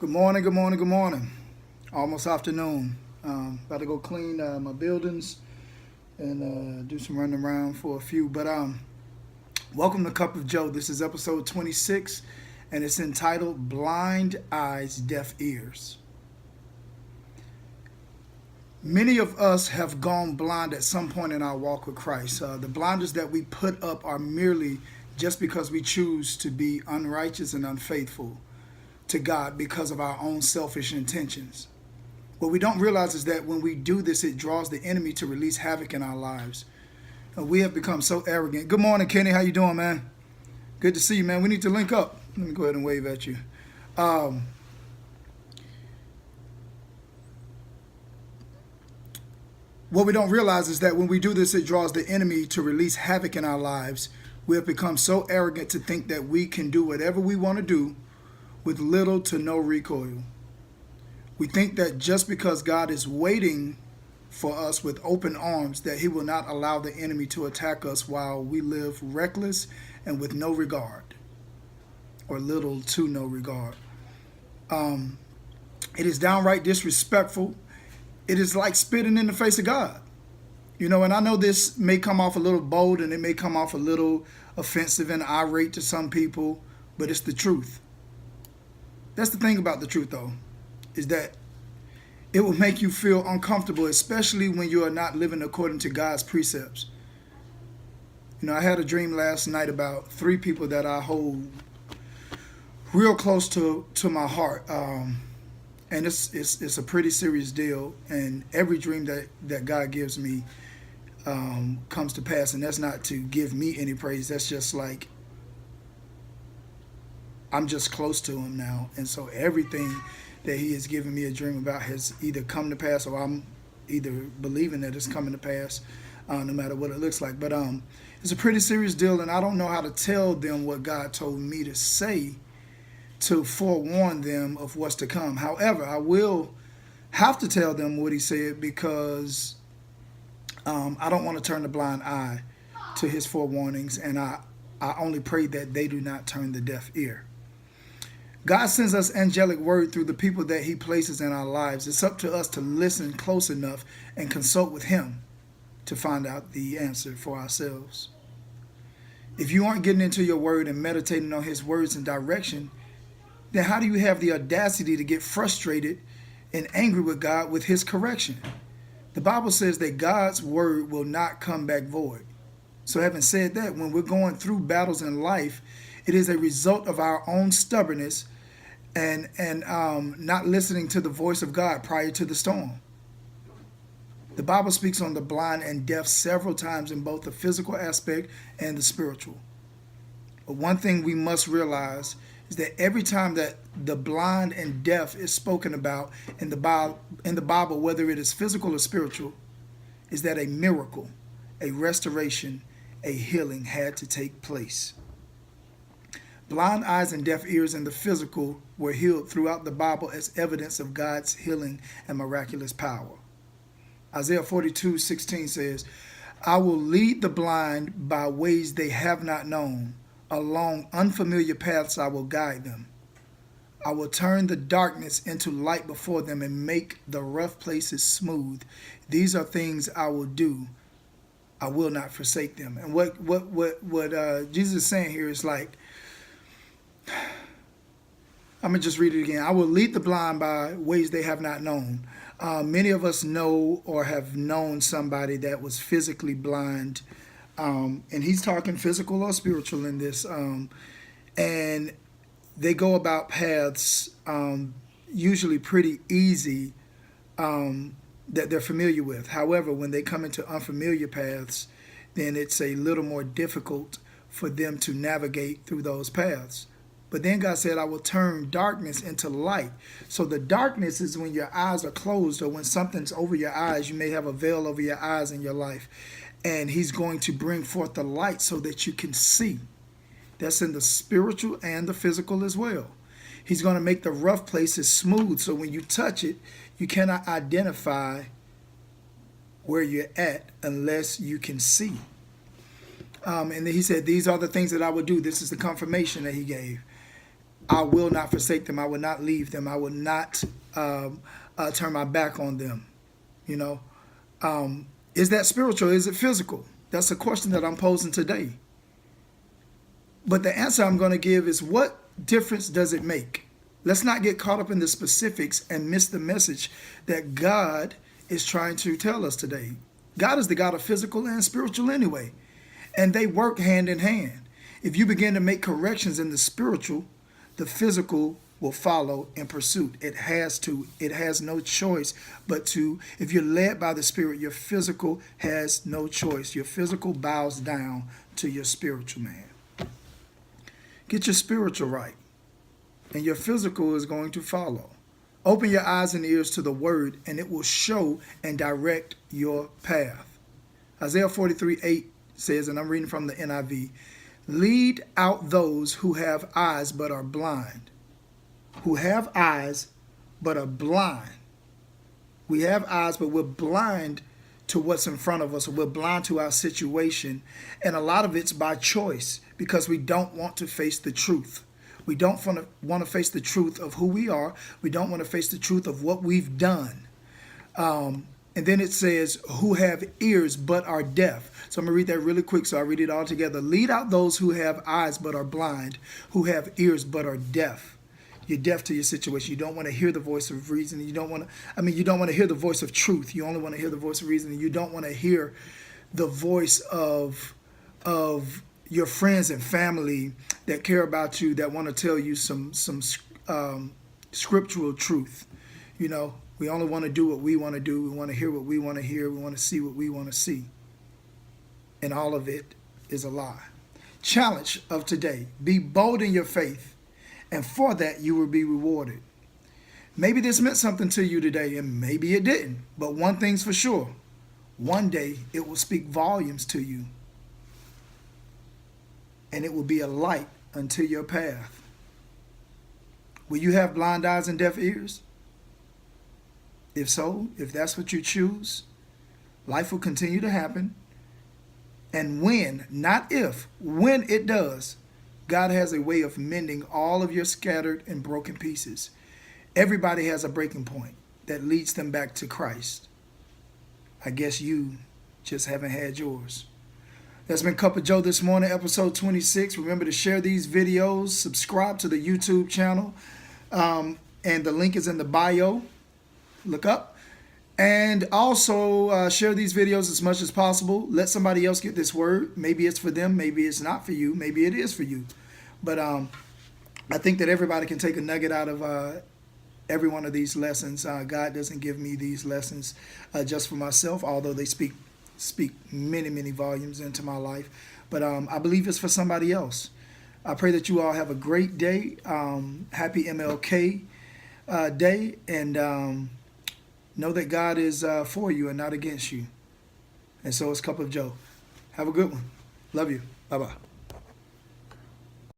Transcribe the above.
Good morning, good morning, good morning. Almost afternoon. About to go clean my buildings and do some running around for a few. But welcome to Cup of Joe. This is episode 26, and it's entitled Blind Eyes, Deaf Ears. Many of us have gone blind at some point in our walk with Christ. The blinders that we put up are merely just because we choose to be unrighteous and unfaithful to God because of our own selfish intentions. What we don't realize is that when we do this, it draws the enemy to release havoc in our lives. We have become so arrogant. Good morning, Kenny. How you doing, man? Good to see you, man. We need to link up. Let me go ahead and wave at you. What we don't realize is that when we do this, it draws the enemy to release havoc in our lives. We have become so arrogant to think that we can do whatever we want to do with little to no recoil. We think that just because God is waiting for us with open arms, that he will not allow the enemy to attack us while we live reckless and with no regard, or little to no regard. It is downright disrespectful. It is like spitting in the face of God. You know, and I know this may come off a little bold and it may come off a little offensive and irate to some people, but it's the truth. That's the thing about the truth, though, is that it will make you feel uncomfortable, especially when you are not living according to God's precepts. You know, I had a dream last night about three people that I hold real close to my heart. And it's a pretty serious deal. And every dream that God gives me comes to pass. And that's not to give me any praise. That's just like, I'm just close to him now. And so everything that he has given me a dream about has either come to pass, or I'm either believing that it's coming to pass, no matter what it looks like. But it's a pretty serious deal, and I don't know how to tell them what God told me to say to forewarn them of what's to come. However, I will have to tell them what he said, because I don't want to turn a blind eye to his forewarnings, and I only pray that they do not turn the deaf ear. God sends us angelic word through the people that he places in our lives. It's up to us to listen close enough and consult with him to find out the answer for ourselves. If you aren't getting into your word and meditating on his words and direction, then how do you have the audacity to get frustrated and angry with God with his correction? The Bible says that God's word will not come back void. So having said that, when we're going through battles in life, it is a result of our own stubbornness and not listening to the voice of God prior to the storm. The Bible speaks on the blind and deaf several times in both the physical aspect and the spiritual. But one thing we must realize is that every time that the blind and deaf is spoken about in the Bible, whether it is physical or spiritual, is that a miracle, a restoration, a healing had to take place. Blind eyes and deaf ears in the physical were healed throughout the Bible as evidence of God's healing and miraculous power. Isaiah 42:16 says, I will lead the blind by ways they have not known. Along unfamiliar paths I will guide them. I will turn the darkness into light before them and make the rough places smooth. These are things I will do. I will not forsake them. And what Jesus is saying here is like, I'm going to just read it again. I will lead the blind by ways they have not known. Many of us know or have known somebody that was physically blind. And he's talking physical or spiritual in this. And they go about paths usually pretty easy that they're familiar with. However, when they come into unfamiliar paths, then it's a little more difficult for them to navigate through those paths. But then God said, I will turn darkness into light. So the darkness is when your eyes are closed, or when something's over your eyes. You may have a veil over your eyes in your life. And he's going to bring forth the light so that you can see. That's in the spiritual and the physical as well. He's going to make the rough places smooth, so when you touch it, you cannot identify where you're at unless you can see. And then he said, these are the things that I would do. This is the confirmation that he gave. I will not forsake them. I will not leave them. I will not turn my back on them. You know, is that spiritual? Is it physical? That's a question that I'm posing today. But the answer I'm going to give is, what difference does it make? Let's not get caught up in the specifics and miss the message that God is trying to tell us today. God is the God of physical and spiritual anyway, and they work hand in hand. If you begin to make corrections in the spiritual, the physical will follow in pursuit. It has to. It has no choice but to. If you're led by the Spirit, your physical has no choice. Your physical bows down to your spiritual man. Get your spiritual right, and your physical is going to follow. Open your eyes and ears to the word, and it will show and direct your path. Isaiah 43:8 says, and I'm reading from the NIV, lead out those who have eyes but are blind. Who have eyes but are blind. We have eyes, but we're blind to what's in front of us, or we're blind to our situation. And a lot of it's by choice, because we don't want to face the truth. We don't want to face the truth of who we are. We don't want to face the truth of what we've done. And then it says, who have ears but are deaf. So I'm going to read that really quick, so I read it all together. Lead out those who have eyes but are blind, who have ears but are deaf. You're deaf to your situation. You don't want to hear the voice of reason. You don't want to hear the voice of truth. You only want to hear the voice of reason. You don't want to hear the voice of your friends and family that care about you, that want to tell you some scriptural truth. You know, we only want to do what we want to do. We want to hear what we want to hear. We want to see what we want to see. And all of it is a lie. Challenge of today: be bold in your faith, and for that you will be rewarded. Maybe this meant something to you today, and maybe it didn't. But one thing's for sure: one day it will speak volumes to you, and it will be a light unto your path. Will you have blind eyes and deaf ears? If so, if that's what you choose, life will continue to happen. And when, not if, when it does, God has a way of mending all of your scattered and broken pieces. Everybody has a breaking point that leads them back to Christ. I guess you just haven't had yours. That's been Cup of Joe this morning, episode 26. Remember to share these videos, subscribe to the YouTube channel, and the link is in the bio. Look up. And also share these videos as much as possible. Let somebody else get this word. Maybe it's for them. Maybe it's not for you. Maybe it is for you. But I think that everybody can take a nugget out of every one of these lessons. God doesn't give me these lessons just for myself, although they speak many, many volumes into my life. But I believe it's for somebody else. I pray that you all have a great day. Happy MLK Day. And know that God is for you and not against you. And so it's Cup of Joe. Have a good one. Love you. Bye-bye.